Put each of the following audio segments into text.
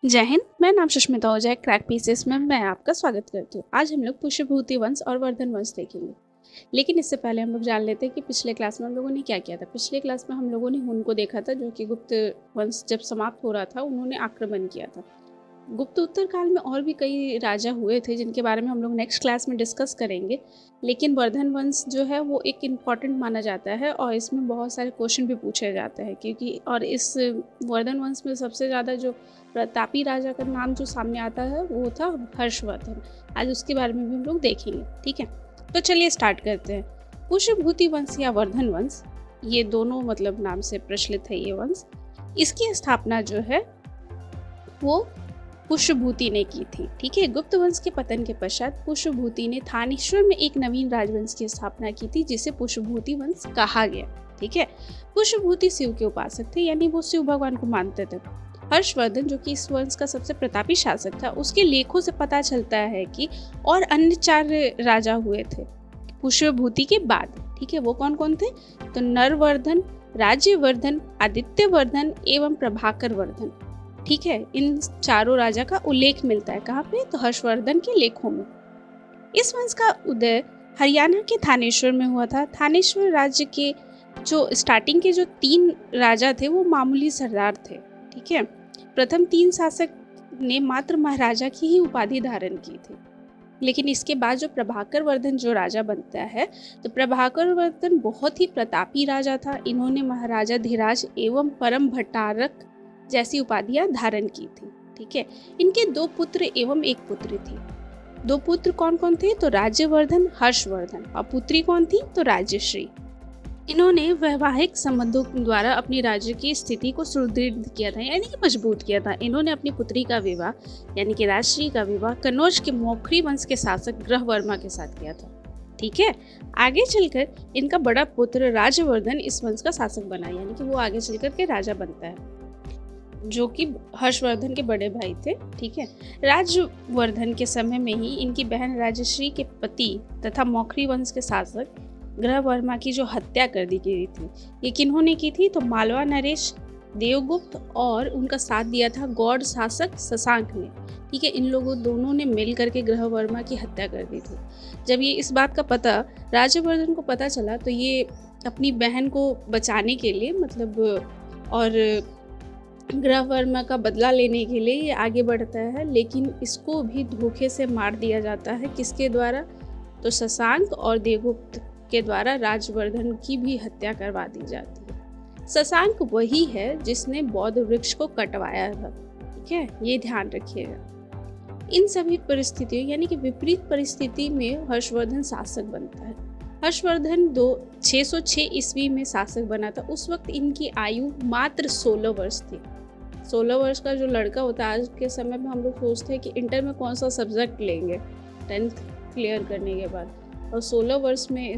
जय हिंद। मैं नाम सुष्मिता ओझा, क्रैक पीसेस में मैं आपका स्वागत करती हूँ। आज हम लोग पुष्यभूति वंश और वर्धन वंश देखेंगे, लेकिन इससे पहले हम लोग जान लेते हैं कि पिछले क्लास में हम लोगों ने क्या किया था। पिछले क्लास में हम लोगों ने हुन को देखा था, जो कि गुप्त वंश जब समाप्त हो रहा था उन्होंने आक्रमण किया था। गुप्त उत्तर काल में और भी कई राजा हुए थे जिनके बारे में हम लोग नेक्स्ट क्लास में डिस्कस करेंगे, लेकिन वर्धन वंश जो है वो एक इम्पॉर्टेंट माना जाता है और इसमें बहुत सारे क्वेश्चन भी पूछे जाते हैं क्योंकि और इस वर्धन वंश में सबसे ज़्यादा जो प्रतापी राजा का नाम जो सामने आता है वो था हर्षवर्धन। आज उसके बारे में भी हम लोग देखेंगे, ठीक है। तो चलिए स्टार्ट करते हैं। पुष्यभूति वंश या वर्धन वंश, ये दोनों मतलब नाम से प्रचलित है ये वंश। इसकी स्थापना जो है वो पुष्यभूति ने की थी, ठीक है। गुप्त वंश के पतन के पश्चात पुष्यभूति ने थानेश्वर में एक नवीन राजवंश की स्थापना की थी जिसे पुष्यभूति वंश कहा गया, ठीक है। पुष्यभूति शिव के उपासक थे, यानी वो शिव भगवान को मानते थे। हर्षवर्धन जो कि इस वंश का सबसे प्रतापी शासक था, उसके लेखों से पता चलता है कि और अन्य 4 राजा हुए थे पुष्यभूति के बाद, ठीक है। वो कौन कौन थे? तो नरवर्धन, राज्यवर्धन, आदित्यवर्धन एवं प्रभाकर वर्धन, ठीक है। इन चारों राजा का उल्लेख मिलता है कहाँ पे? तो हर्षवर्धन के लेखों में। इस वंश का उदय हरियाणा के थानेश्वर में हुआ था। थानेश्वर राज्य के जो स्टार्टिंग के जो 3 राजा थे वो मामूली सरदार थे, ठीक है। प्रथम 3 शासक ने मात्र महाराजा की ही उपाधि धारण की थी, लेकिन इसके बाद जो प्रभाकर वर्धन जो राजा बनता है, तो प्रभाकर वर्धन बहुत ही प्रतापी राजा था। इन्होंने महाराजा धीराज एवं परम भट्टारक जैसी उपाधियां धारण की थी, ठीक है। इनके 2 पुत्र एवं 1 पुत्री थी। 2 पुत्र कौन कौन थे? तो राज्यवर्धन, हर्षवर्धन, और पुत्री कौन थी? तो राज्यश्री। इन्होंने वैवाहिक संबंधों द्वारा अपनी राज्य की स्थिति को सुदृढ़ किया था, यानी कि मजबूत किया था। इन्होंने अपनी पुत्री का विवाह यानी कि राजश्री का विवाह कन्नौज के मौखरी वंश के शासक ग्रहवर्मा के साथ किया था, ठीक है। आगे चलकर इनका बड़ा पुत्र राज्यवर्धन इस वंश का शासक बना, यानी कि वो आगे चलकर के राजा बनता है, जो कि हर्षवर्धन के बड़े भाई थे, ठीक है। राज्यवर्धन के समय में ही इनकी बहन राजश्री के पति तथा मौखरी वंश के शासक ग्रहवर्मा की जो हत्या कर दी गई थी, ये किन्होंने की थी? तो मालवा नरेश, देवगुप्त और उनका साथ दिया था गौड़ शासक शशांक ने, ठीक है। इन लोगों दोनों ने मिल करके ग्रहवर्मा की हत्या कर दी थी। जब ये इस बात का पता राज्यवर्धन को पता चला, तो ये अपनी बहन को बचाने के लिए मतलब और ग्रहवर्मा का बदला लेने के लिए ये आगे बढ़ता है, लेकिन इसको भी धोखे से मार दिया जाता है। किसके द्वारा? तो शशांक और देवगुप्त के द्वारा राज्यवर्धन की भी हत्या करवा दी जाती है। शशांक वही है जिसने बौद्ध वृक्ष को कटवाया था, ठीक है, ये ध्यान रखिएगा। इन सभी परिस्थितियों यानी कि विपरीत परिस्थिति में हर्षवर्धन शासक बनता है। हर्षवर्धन 606 ईस्वी में शासक बना था। उस वक्त इनकी आयु मात्र 16 वर्ष थी। 16 वर्ष का जो लड़का होता है, आज के समय में हम लोग सोचते हैं कि इंटर में कौन सा सब्जेक्ट लेंगे 10th क्लियर करने के बाद, और 16 वर्ष में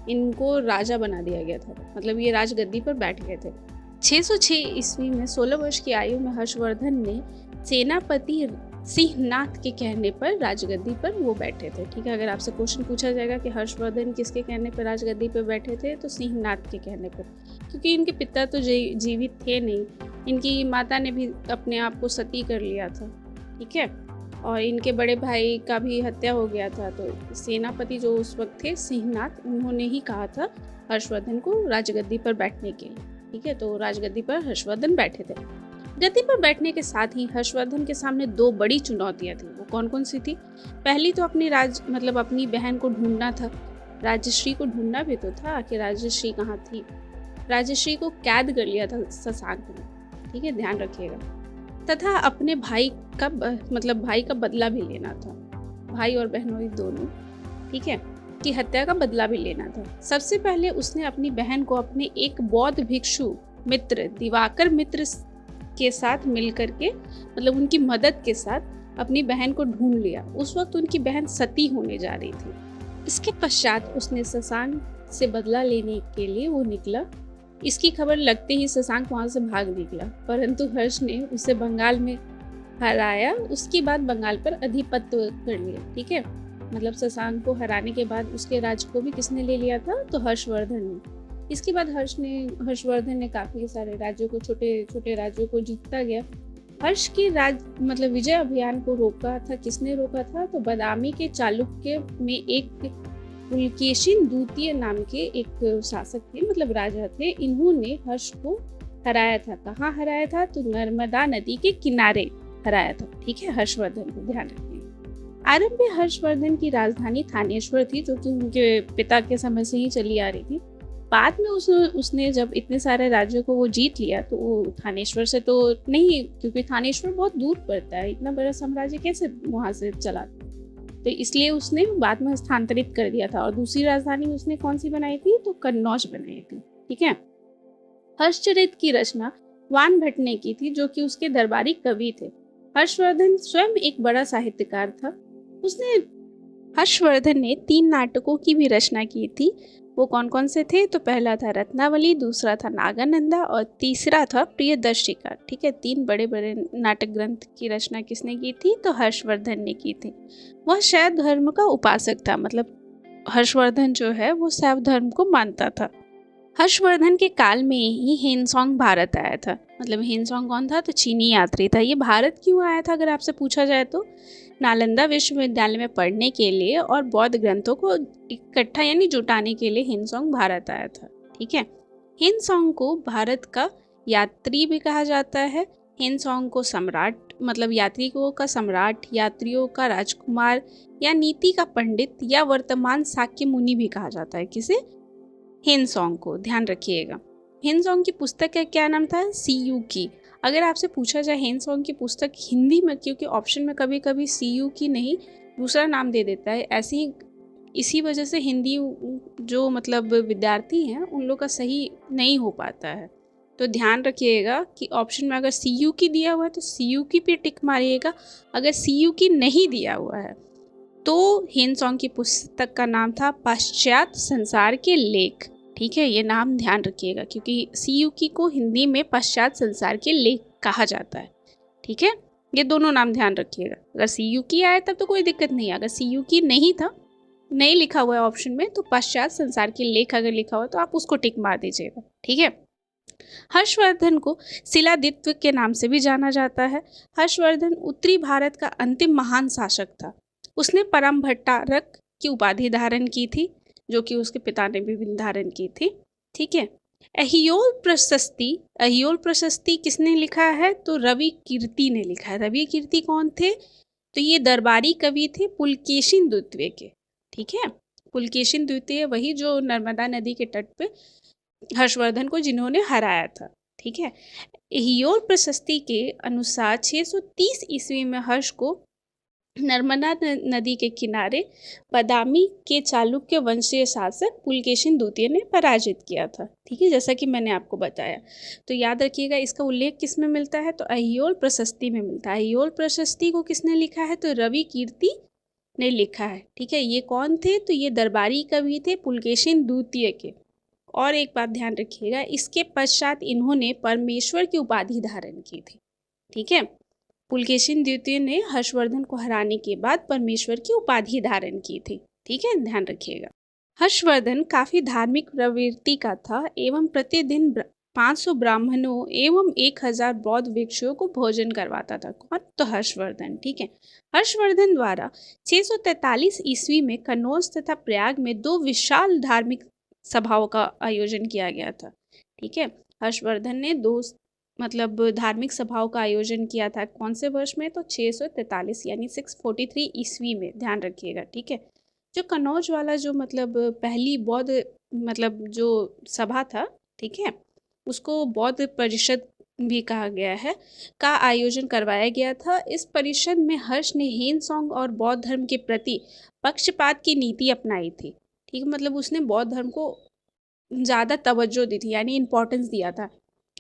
इनको राजा बना दिया गया था, मतलब ये राजगद्दी पर बैठ गए थे। 606 ईस्वी में 16 वर्ष की आयु में हर्षवर्धन ने सेनापति सिंहनाथ के कहने पर राजगद्दी पर वो बैठे थे, ठीक है। अगर आपसे क्वेश्चन पूछा जाएगा कि हर्षवर्धन किसके कहने पर राजगद्दी पर बैठे थे, तो सिंहनाथ के कहने पर, क्योंकि इनके पिता तो जीवित थे नहीं। इनकी माता ने भी अपने आप को सती कर लिया था, ठीक है, और इनके बड़े भाई का भी हत्या हो गया था। तो सेनापति जो उस वक्त थे सिंहनाथ, उन्होंने ही कहा था हर्षवर्धन को राजगद्दी पर बैठने के लिए, ठीक है। तो राजगद्दी पर हर्षवर्धन बैठे थे। गद्दी पर बैठने के साथ ही हर्षवर्धन के सामने 2 बड़ी चुनौतियां थी। वो कौन कौन सी थी? पहली तो अपनी बहन को ढूंढना था। राजश्री को ढूंढना भी तो था, आखिर राजश्री कहाँ थी। राजश्री को कैद कर लिया था शशांक ने, ठीक है, ध्यान रखिएगा। तथा अपने भाई का बदला भी लेना था, भाई और बहनों दोनों, ठीक है, की हत्या का बदला भी लेना था। सबसे पहले उसने अपनी बहन को अपने एक बौद्ध भिक्षु मित्र दिवाकर मित्र के साथ मिलकर के मतलब उनकी मदद के साथ अपनी बहन को ढूंढ लिया। उस वक्त उनकी बहन सती होने जा रही थी। इसके पश्चात उसने शशांक से बदला लेने के लिए वो निकला। इसकी खबर लगते ही शशांक वहां से भाग निकला, परंतु हर्ष ने उसे बंगाल में हराया। उसके बाद बंगाल पर अधिपत्य कर लिया, ठीक है। मतलब शशांक को हराने के बाद उसके राज्य को भी किसने ले लिया था? तो हर्षवर्धन ने। इसके बाद हर्षवर्धन ने काफ़ी सारे राज्यों को, छोटे छोटे राज्यों को जीतता गया हर्ष की मतलब विजय अभियान को रोका था, किसने रोका था? तो बादामी के चालुक्य में एक पुलकेशिन द्वितीय नाम के एक शासक थे, मतलब राजा थे। इन्होंने हर्ष को हराया था। कहाँ हराया था? तो नर्मदा नदी के किनारे हराया था। ठीक है, हर्षवर्धन को ध्यान रखिए। आरंभ में हर्षवर्धन की राजधानी थानेश्वर थी, जो कि उनके पिता के समय से ही चली आ रही थी। बाद में उसने जब इतने सारे राज्यों को वो जीत लिया, तो वो थानेश्वर से तो नहीं, क्योंकि थानेश्वर बहुत दूर पड़ता है, इतना बड़ा साम्राज्य कैसे वहां से चला, तो इसलिए उसने बाद में स्थानांतरित कर दिया था। और दूसरी राजधानी उसने कौन सी बनाई थी? तो कन्नौज बनाई थी। ठीक है। हर्षचरित की रचना वान भट्ट ने की थी, जो कि उसके दरबारी कवि थे। हर्षवर्धन स्वयं एक बड़ा साहित्यकार था। हर्षवर्धन ने 3 नाटकों की भी रचना की थी। वो कौन कौन से थे? तो पहला था रत्नावली, दूसरा था नागानंदा और तीसरा था प्रियदर्शिका। ठीक है, 3 बड़े बड़े नाटक ग्रंथ की रचना किसने की थी? तो हर्षवर्धन ने की थी। वह शैव धर्म का उपासक था, मतलब हर्षवर्धन जो है वो शैव धर्म को मानता था। हर्षवर्धन के काल में ही हेनसोंग भारत आया था। मतलब हेनसोंग कौन था? तो चीनी यात्री था। ये भारत क्यों आया था अगर आपसे पूछा जाए तो? नालंदा विश्वविद्यालय में पढ़ने के लिए और बौद्ध ग्रंथों को इकट्ठा यानी जुटाने के लिए हेनसोंग भारत आया था। ठीक है। हेनसोंग को भारत का यात्री भी कहा जाता है। हेनसोंग को सम्राट, मतलब यात्रियों का सम्राट, यात्रियों का राजकुमार या नीति का पंडित या वर्तमान शाक्य मुनि भी कहा जाता है। किसे? हेनसोंग को। ध्यान रखिएगा। हेनसोंग की पुस्तक का क्या नाम था? सीयू की। अगर आपसे पूछा जाए हेनसोंग की पुस्तक हिंदी में, क्योंकि ऑप्शन में कभी कभी सीयू की नहीं दूसरा नाम दे देता है, ऐसे ही इसी वजह से हिंदी जो मतलब विद्यार्थी हैं उन लोग का सही नहीं हो पाता है। तो ध्यान रखिएगा कि ऑप्शन में अगर सीयू की दिया हुआ है तो सीयू की पे टिक मारिएगा। अगर सीयू की नहीं दिया हुआ है तो हेनसोंग की पुस्तक का नाम था पश्चात संसार के लेख। ठीक है, ये नाम ध्यान रखिएगा, क्योंकि सीयूकी को हिंदी में पश्चात संसार के लेख कहा जाता है। ठीक है, ये दोनों नाम ध्यान रखिएगा। अगर सीयूकी आया तब तो कोई दिक्कत नहीं है, अगर सीयूकी नहीं था, नहीं लिखा हुआ है ऑप्शन में, तो पश्चात संसार के लेख अगर लिखा हुआ तो आप उसको टिक मार दीजिएगा। ठीक है। हर्षवर्धन को शिलादित्य के नाम से भी जाना जाता है। हर्षवर्धन उत्तरी भारत का अंतिम महान शासक था। उसने परम भट्टारक की उपाधि धारण की थी, जो कि उसके पिता ने भी धारण की थी। ठीक है। अहियोल प्रशस्ति किसने लिखा है? तो रवि कीर्ति ने लिखा है। रवि कीर्ति कौन थे? तो ये दरबारी कवि थे पुलकेशिन द्वितीय के। ठीक है, पुलकेशिन द्वितीय वही जो नर्मदा नदी के तट पे हर्षवर्धन को जिन्होंने हराया था। ठीक है। अहियोल प्रशस्ति के अनुसार 630 ईस्वी में हर्ष को नर्मदा नदी के किनारे बादामी के चालुक्य वंशीय शासक पुलकेशिन द्वितीय ने पराजित किया था। ठीक है, जैसा कि मैंने आपको बताया। तो याद रखिएगा, इसका उल्लेख किस में मिलता है? तो अहियोल प्रशस्ति में मिलता है। अहियोल प्रशस्ति को किसने लिखा है? तो रवि कीर्ति ने लिखा है। ठीक है, ये कौन थे? तो ये दरबारी कवि थे पुलकेशिन द्वितीय के। और एक बात ध्यान रखिएगा, इसके पश्चात इन्होंने परमेश्वर की उपाधि धारण की थी। ठीक है, पुलकेशिन द्वितीय ने हर्षवर्धन को हराने के बाद परमेश्वर की उपाधि धारण की थी। ठीक है, ध्यान रखिएगा। हर्षवर्धन काफी धार्मिक प्रवृत्ति का था एवं प्रतिदिन 500 ब्राह्मणों एवं 1000 बौद्ध भिक्षुओं को भोजन करवाता था। कौन? तो हर्षवर्धन। ठीक है। हर्षवर्धन द्वारा 643 ईस्वी में कन्नौज तथा प्रयाग में 2 विशाल धार्मिक सभाओं का आयोजन किया गया था। ठीक है, हर्षवर्धन ने 2 मतलब धार्मिक सभाओं का आयोजन किया था। कौन से वर्ष में? तो 643 यानी 643 ईस्वी में। ध्यान रखिएगा। ठीक है, जो कन्नौज वाला जो मतलब पहली बौद्ध मतलब जो सभा था, ठीक है, उसको बौद्ध परिषद भी कहा गया है, का आयोजन करवाया गया था। इस परिषद में हर्ष ने हेनसोंग और बौद्ध धर्म के प्रति पक्षपात की नीति अपनाई थी। ठीक है, मतलब उसने बौद्ध धर्म को ज़्यादा तवज्जो दी थी, यानी इम्पोर्टेंस दिया था।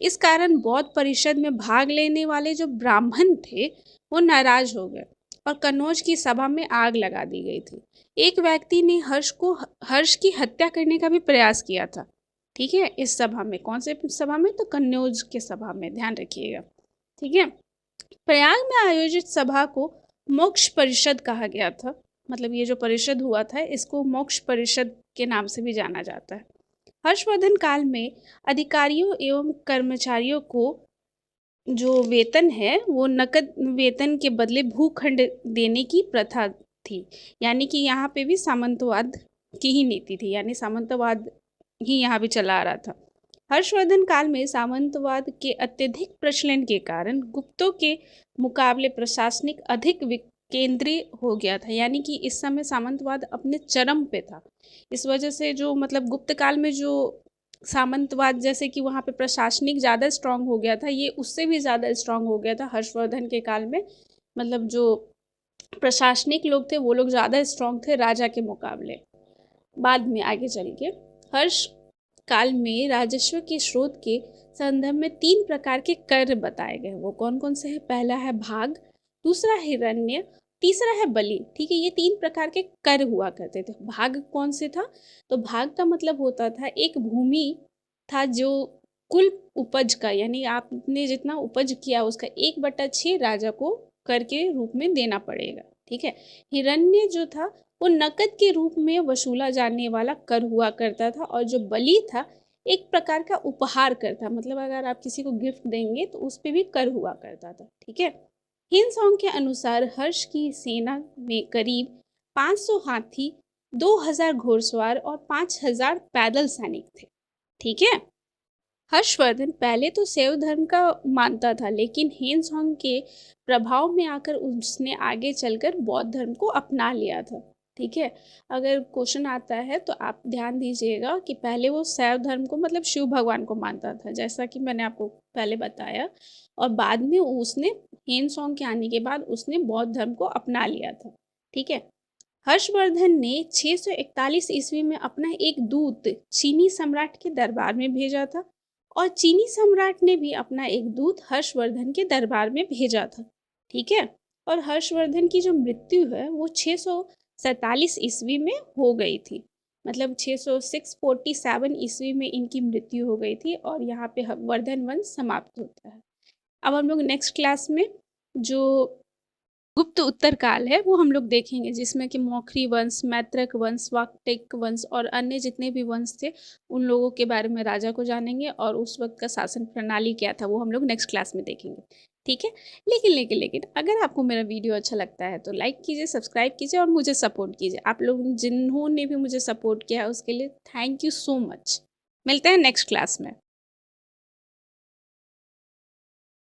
इस कारण बौद्ध परिषद में भाग लेने वाले जो ब्राह्मण थे वो नाराज हो गए और कन्नौज की सभा में आग लगा दी गई थी। एक व्यक्ति ने हर्ष की हत्या करने का भी प्रयास किया था। ठीक है, इस सभा में। कौन से सभा में? तो कन्नौज के सभा में। ध्यान रखिएगा। ठीक है, प्रयाग में आयोजित सभा को मोक्ष परिषद कहा गया था। मतलब ये जो परिषद हुआ था इसको मोक्ष परिषद के नाम से भी जाना जाता है। हर्षवर्धन काल में अधिकारियों एवं कर्मचारियों को जो वेतन है वो नकद वेतन के बदले भूखंड देने की प्रथा थी। यानी कि यहाँ पे भी सामंतवाद की ही नीति थी, यानी सामंतवाद ही यहाँ भी चला आ रहा था। हर्षवर्धन काल में सामंतवाद के अत्यधिक प्रचलन के कारण गुप्तों के मुकाबले प्रशासनिक अधिक केंद्रीय हो गया था। यानी कि इस समय सामंतवाद अपने चरम पे था। इस वजह से जो मतलब गुप्त काल में जो सामंतवाद जैसे कि वहाँ पे प्रशासनिक ज़्यादा स्ट्रांग हो गया था, ये उससे भी ज़्यादा स्ट्रांग हो गया था हर्षवर्धन के काल में। मतलब जो प्रशासनिक लोग थे वो लोग ज़्यादा स्ट्रांग थे राजा के मुकाबले। बाद में आगे चल के हर्ष काल में राजस्व के स्रोत के संदर्भ में 3 प्रकार के कर बताए गए। वो कौन कौन से हैं? पहला है भाग, दूसरा हिरण्य, तीसरा है बलि। ठीक है, ये 3 प्रकार के कर हुआ करते थे। भाग कौन से था? तो भाग का मतलब होता था एक भूमि था जो कुल उपज का, यानी आपने जितना उपज किया उसका 1/6 राजा को कर के रूप में देना पड़ेगा। ठीक है। हिरण्य जो था वो नकद के रूप में वसूला जाने वाला कर हुआ करता था, और जो बलि था एक प्रकार का उपहार कर था। मतलब अगर आप किसी को गिफ्ट देंगे तो उस पर भी कर हुआ करता था। ठीक है। हिंसोंग के अनुसार हर्ष की सेना में करीब 500 हाथी, 2000 घुड़सवार और 5000 पैदल सैनिक थे। ठीक है। हर्षवर्धन पहले तो शैव धर्म का मानता था, लेकिन हिंसोंग के प्रभाव में आकर उसने आगे चलकर बौद्ध धर्म को अपना लिया था। ठीक है। अगर क्वेश्चन आता है तो आप ध्यान दीजिएगा कि पहले वो शैव धर्म को मतलब शिव भगवान को मानता था, जैसा कि मैंने आपको पहले बताया, और बाद में उसने हिंसोंग के आने के बाद उसने बौद्ध धर्म को अपना लिया था। ठीक है। हर्षवर्धन ने 641 ईस्वी में अपना एक दूत चीनी सम्राट के दरबार में भेजा था, और चीनी सम्राट ने भी अपना एक दूत हर्षवर्धन के दरबार में भेजा था। ठीक है। और हर्षवर्धन की जो मृत्यु है वो 647 ईस्वी में हो गई थी। मतलब 647 ईस्वी में इनकी मृत्यु हो गई थी, और यहाँ पे वर्धन वंश समाप्त होता है। अब हम लोग नेक्स्ट क्लास में जो गुप्त उत्तर काल है वो हम लोग देखेंगे, जिसमें कि मौखरी वंश, मैत्रक वंश, वाकटिक वंश और अन्य जितने भी वंश थे उन लोगों के बारे में राजा को जानेंगे, और उस वक्त का शासन प्रणाली क्या था वो हम लोग नेक्स्ट क्लास में देखेंगे। ठीक है। लेकिन अगर आपको मेरा वीडियो अच्छा लगता है तो लाइक कीजिए, सब्सक्राइब कीजिए और मुझे सपोर्ट कीजिए। आप लोग जिन्होंने भी मुझे सपोर्ट किया है उसके लिए थैंक यू सो मच। मिलते हैं नेक्स्ट क्लास में।